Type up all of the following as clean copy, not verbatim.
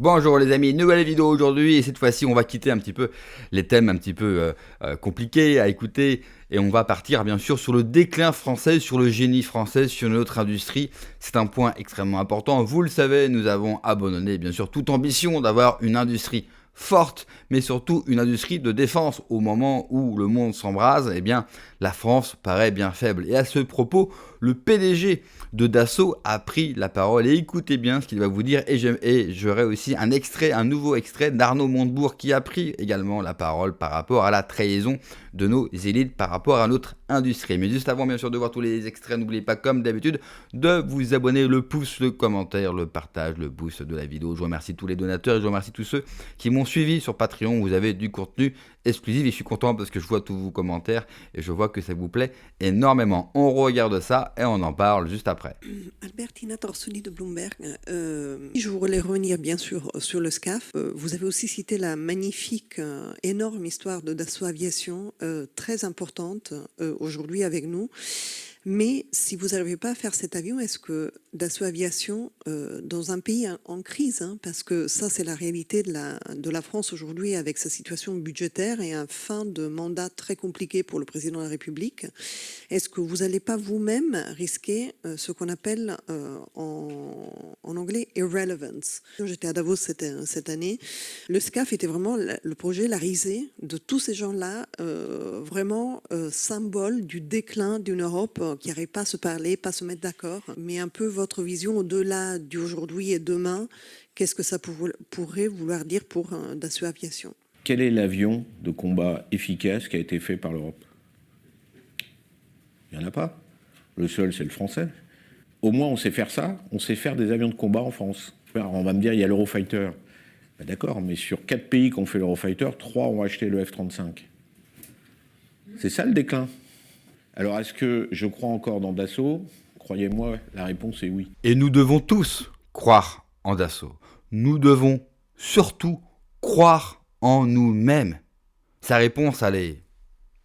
Bonjour les amis, nouvelle vidéo aujourd'hui et cette fois-ci on va quitter un petit peu les thèmes un petit peu compliqués à écouter et on va partir bien sûr sur le déclin français, sur le génie français, sur notre industrie. C'est un point extrêmement important, vous le savez, nous avons abandonné bien sûr toute ambition d'avoir une industrie forte, mais surtout une industrie de défense. Au moment où le monde s'embrase, eh bien, la France paraît bien faible. Et à ce propos, le PDG de Dassault a pris la parole. Et écoutez bien ce qu'il va vous dire. Et j'aurai aussi un nouveau extrait d'Arnaud Montebourg qui a pris également la parole par rapport à la trahison de nos élites par rapport à notre industrie. Mais juste avant, bien sûr, de voir tous les extraits, n'oubliez pas, comme d'habitude, de vous abonner, le pouce, le commentaire, le partage, le boost de la vidéo. Je remercie tous les donateurs et je remercie tous ceux qui m'ont suivi sur Patreon. Vous avez du contenu exclusif et je suis content parce que je vois tous vos commentaires et je vois que ça vous plaît énormément. On regarde ça et on en parle juste après. Albertina Torsoni de Bloomberg. Je voulais revenir bien sûr sur le SCAF. Vous avez aussi cité la magnifique, énorme histoire de Dassault Aviation, très importante aujourd'hui avec nous. Mais si vous n'arrivez pas à faire cet avion, est-ce que Dassault Aviation, dans un pays en crise, parce que ça c'est la réalité de la France aujourd'hui avec sa situation budgétaire et un fin de mandat très compliqué pour le président de la République, est-ce que vous n'allez pas vous-même risquer ce qu'on appelle en anglais irrelevance? J'étais à Davos cette année. Le SCAF était vraiment le projet, la risée de tous ces gens-là, vraiment symbole du déclin d'une Europe qui n'arrive pas à se parler, pas à se mettre d'accord, mais un peu votre vision au-delà d'aujourd'hui et demain, qu'est-ce que ça pourrait vouloir dire pour Dassault Aviation? Quel est l'avion de combat efficace qui a été fait par l'Europe? Il n'y en a pas. Le seul, c'est le français. Au moins, on sait faire ça. On sait faire des avions de combat en France. Alors, on va me dire, il y a l'Eurofighter. Ben d'accord, mais sur 4 pays qui ont fait l'Eurofighter, 3 ont acheté le F-35. C'est ça le déclin. Alors, est-ce que je crois encore dans Dassault? Croyez-moi, la réponse est oui. Et nous devons tous croire en Dassault. Nous devons surtout croire en nous-mêmes. Sa réponse, elle est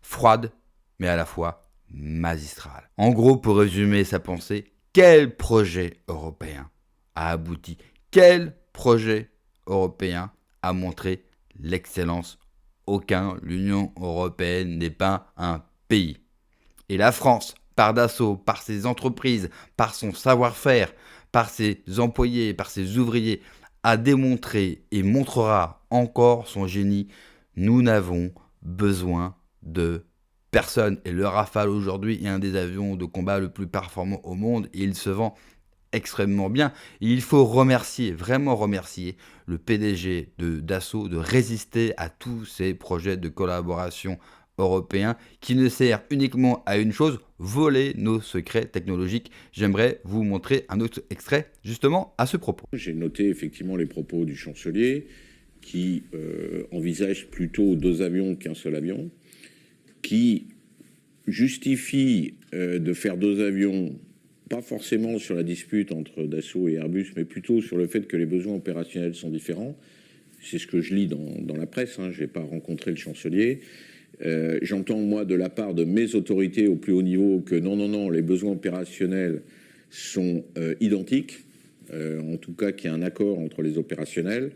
froide, mais à la fois magistrale. En gros, pour résumer sa pensée, quel projet européen a abouti? Quel projet européen a montré l'excellence? Aucun. L'Union européenne n'est pas un pays. Et la France, par Dassault, par ses entreprises, par son savoir-faire, par ses employés, par ses ouvriers, a démontré et montrera encore son génie. Nous n'avons besoin de personne. Et le Rafale aujourd'hui est un des avions de combat le plus performant au monde et il se vend extrêmement bien. Et il faut remercier, vraiment remercier le PDG de Dassault de résister à tous ces projets de collaboration européens qui ne servent uniquement à une chose, voler nos secrets technologiques. J'aimerais vous montrer un autre extrait justement à ce propos. J'ai noté effectivement les propos du chancelier qui envisage plutôt 2 avions qu'un seul avion, qui justifie de faire 2 avions, pas forcément sur la dispute entre Dassault et Airbus, mais plutôt sur le fait que les besoins opérationnels sont différents. C'est ce que je lis dans la presse, hein, je n'ai pas rencontré le chancelier. J'entends, moi, de la part de mes autorités au plus haut niveau que non, les besoins opérationnels sont identiques, en tout cas qu'il y a un accord entre les opérationnels.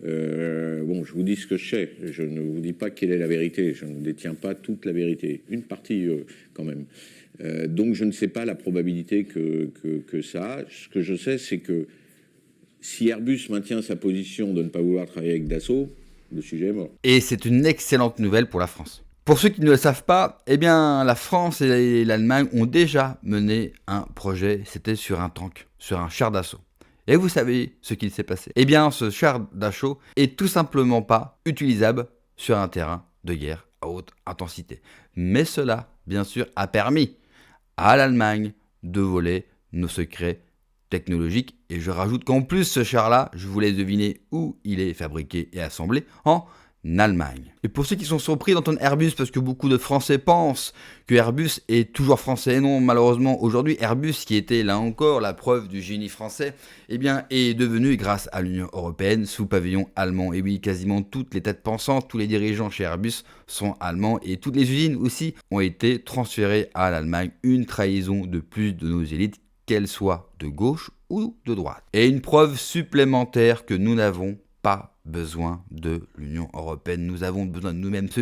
Bon, je vous dis ce que je sais, je ne vous dis pas quelle est la vérité, je ne détiens pas toute la vérité, une partie quand même. Donc je ne sais pas la probabilité que ça a. Ce que je sais, c'est que si Airbus maintient sa position de ne pas vouloir travailler avec Dassault, le sujet est mort. Et c'est une excellente nouvelle pour la France. Pour ceux qui ne le savent pas, eh bien, la France et l'Allemagne ont déjà mené un projet, c'était sur un tank, sur un char d'assaut. Et vous savez ce qu'il s'est passé? Eh bien, ce char d'assaut est tout simplement pas utilisable sur un terrain de guerre à haute intensité. Mais cela, bien sûr, a permis à l'Allemagne de voler nos secrets technologiques. Et je rajoute qu'en plus, ce char-là, je vous laisse deviner où il est fabriqué et assemblé, en Allemagne. Et pour ceux qui sont surpris d'entendre Airbus, parce que beaucoup de Français pensent que Airbus est toujours français, et non, malheureusement, aujourd'hui, Airbus, qui était là encore la preuve du génie français, eh bien, est devenu, grâce à l'Union européenne, sous pavillon allemand. Et oui, quasiment toutes les têtes pensantes, tous les dirigeants chez Airbus sont allemands, et toutes les usines aussi ont été transférées à l'Allemagne. Une trahison de plus de nos élites, qu'elles soient de gauche ou de droite. Et une preuve supplémentaire que nous n'avons pas besoin de l'Union européenne, nous avons besoin de nous-mêmes. Ce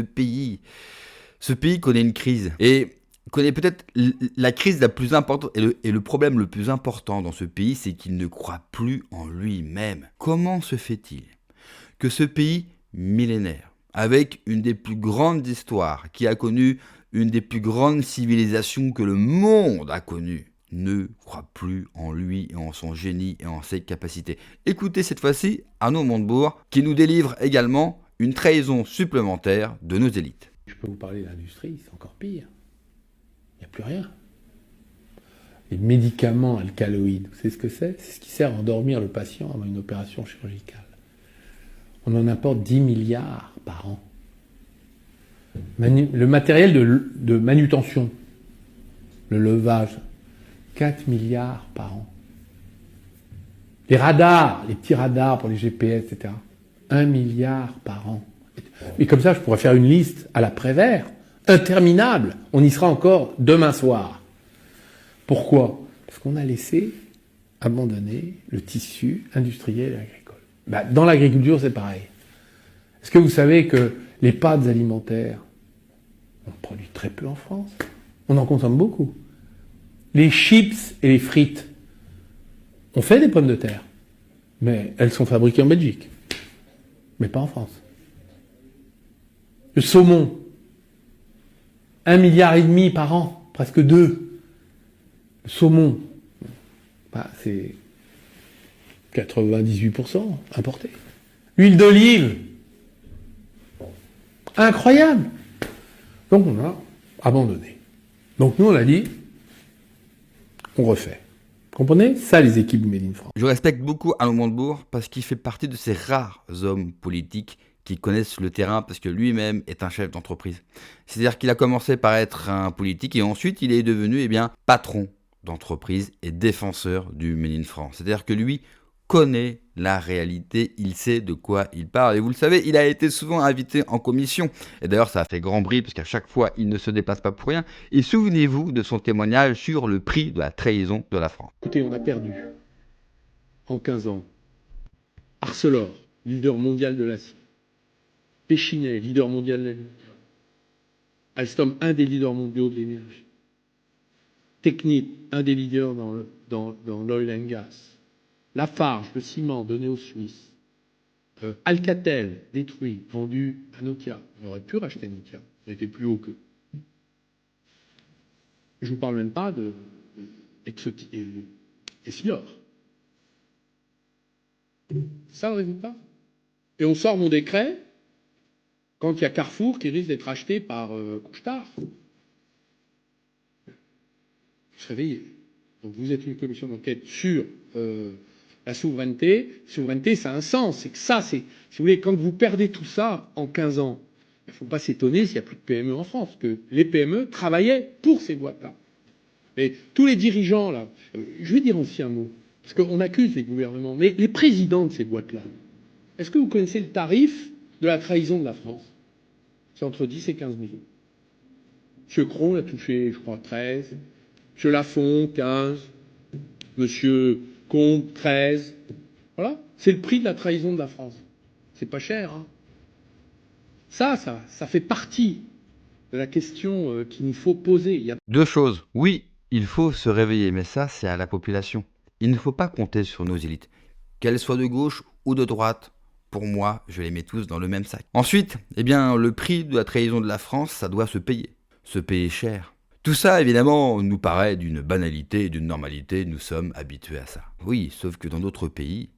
pays connaît une crise et connaît peut-être la crise la plus importante et le problème le plus important dans ce pays, c'est qu'il ne croit plus en lui-même. Comment se fait-il que ce pays millénaire, avec une des plus grandes histoires, qui a connu une des plus grandes civilisations que le monde a connues, ne croit plus en lui et en son génie et en ses capacités? Écoutez cette fois-ci Arnaud Montebourg qui nous délivre également une trahison supplémentaire de nos élites. Je peux vous parler de l'industrie, c'est encore pire. Il n'y a plus rien. Les médicaments alcaloïdes, vous savez ce que c'est? C'est ce qui sert à endormir le patient avant une opération chirurgicale. On en importe 10 milliards par an. Le matériel de manutention, le levage, 4 milliards par an. Les radars, les petits radars pour les GPS, etc., 1 milliard par an. Et comme ça, je pourrais faire une liste à la Prévert, interminable. On y sera encore demain soir. Pourquoi? Parce qu'on a laissé abandonner le tissu industriel et agricole. Dans l'agriculture, c'est pareil. Est-ce que vous savez que les pâtes alimentaires, on produit très peu en France? On en consomme beaucoup. Les chips et les frites, on fait des pommes de terre, mais elles sont fabriquées en Belgique, mais pas en France. Le saumon, 1,5 milliard par an, presque 2. Le saumon, c'est 98% importé. L'huile d'olive, incroyable. Donc on a abandonné. Donc nous on a dit, on refait. Comprenez? Ça, les équipes du Made in France. Je respecte beaucoup Arnaud Montebourg parce qu'il fait partie de ces rares hommes politiques qui connaissent le terrain parce que lui-même est un chef d'entreprise. C'est-à-dire qu'il a commencé par être un politique et ensuite il est devenu patron d'entreprise et défenseur du Made in France. C'est-à-dire que lui connaît la réalité, il sait de quoi il parle. Et vous le savez, il a été souvent invité en commission. Et d'ailleurs, ça a fait grand bruit parce qu'à chaque fois, il ne se déplace pas pour rien. Et souvenez-vous de son témoignage sur le prix de la trahison de la France. Écoutez, on a perdu en 15 ans Arcelor, leader mondial de l'acier. Péchinet, leader mondial de l'agriculture. Alstom, un des leaders mondiaux de l'énergie. Technip, un des leaders dans l'oil and gas. Lafarge, le ciment donné aux Suisses. Alcatel, détruit, vendu à Nokia. On aurait pu racheter Nokia, on était plus haut qu'eux. Je ne vous parle même pas de Essilor. C'est ça le résultat. Et on sort mon décret quand il y a Carrefour qui risque d'être acheté par Couche-Tard. Je suis réveillé. Donc vous êtes une commission d'enquête sur la souveraineté. Souveraineté, ça a un sens. C'est que ça, si vous voulez, quand vous perdez tout ça en 15 ans, il ne faut pas s'étonner s'il n'y a plus de PME en France, que les PME travaillaient pour ces boîtes-là. Mais tous les dirigeants, là, je vais dire aussi un mot, parce qu'on accuse les gouvernements, mais les présidents de ces boîtes-là, est-ce que vous connaissez le tarif de la trahison de la France? C'est entre 10 et 15 millions. M. Cron a touché, je crois, 13. M. Lafont, 15. M. Combe, 13. Voilà. C'est le prix de la trahison de la France. C'est pas cher, hein. Ça fait partie de la question qu'il nous faut poser. Deux choses. Oui, il faut se réveiller, mais ça, c'est à la population. Il ne faut pas compter sur nos élites. Qu'elles soient de gauche ou de droite, pour moi, je les mets tous dans le même sac. Ensuite, le prix de la trahison de la France, ça doit se payer cher. Tout ça, évidemment, nous paraît d'une banalité et d'une normalité, nous sommes habitués à ça. Oui, sauf que dans d'autres pays,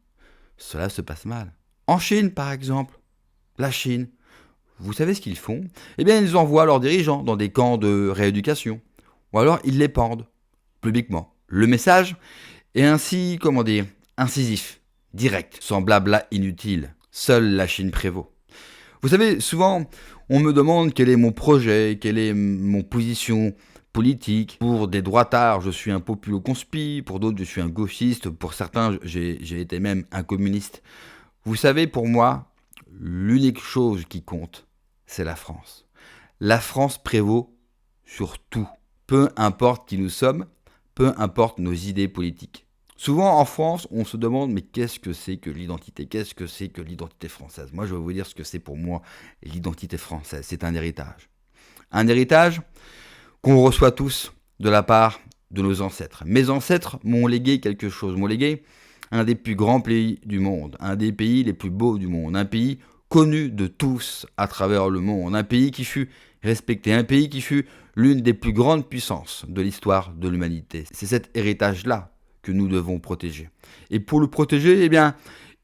cela se passe mal. En Chine, par exemple, la Chine, vous savez ce qu'ils font? Ils envoient leurs dirigeants dans des camps de rééducation. Ou alors, ils les pendent, publiquement. Le message est ainsi, incisif, direct, sans blabla inutile. Seule la Chine prévaut. Vous savez, souvent, on me demande quel est mon projet, quelle est mon position politique. Pour des droitards, je suis un populo-conspi, pour d'autres, je suis un gauchiste, pour certains, j'ai été même un communiste. Vous savez, pour moi, l'unique chose qui compte, c'est la France. La France prévaut sur tout. Peu importe qui nous sommes, peu importe nos idées politiques. Souvent en France, on se demande mais qu'est-ce que c'est que l'identité? Qu'est-ce que c'est que l'identité française? Moi, je vais vous dire ce que c'est pour moi l'identité française. C'est un héritage. Un héritage qu'on reçoit tous de la part de nos ancêtres. Mes ancêtres m'ont légué quelque chose, m'ont légué un des plus grands pays du monde, un des pays les plus beaux du monde, un pays connu de tous à travers le monde, un pays qui fut respecté, un pays qui fut l'une des plus grandes puissances de l'histoire de l'humanité. C'est cet héritage-là que nous devons protéger. Et pour le protéger, eh bien,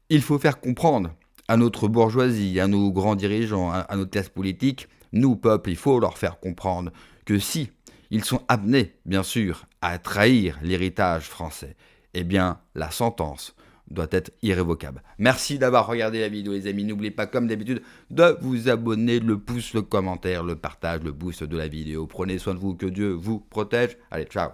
il faut faire comprendre à notre bourgeoisie, à nos grands dirigeants, à notre classe politique, nous, peuple, il faut leur faire comprendre que si ils sont amenés, bien sûr, à trahir l'héritage français, eh bien, la sentence doit être irrévocable. Merci d'avoir regardé la vidéo, les amis. N'oubliez pas, comme d'habitude, de vous abonner, le pouce, le commentaire, le partage, le boost de la vidéo. Prenez soin de vous, que Dieu vous protège. Allez, ciao.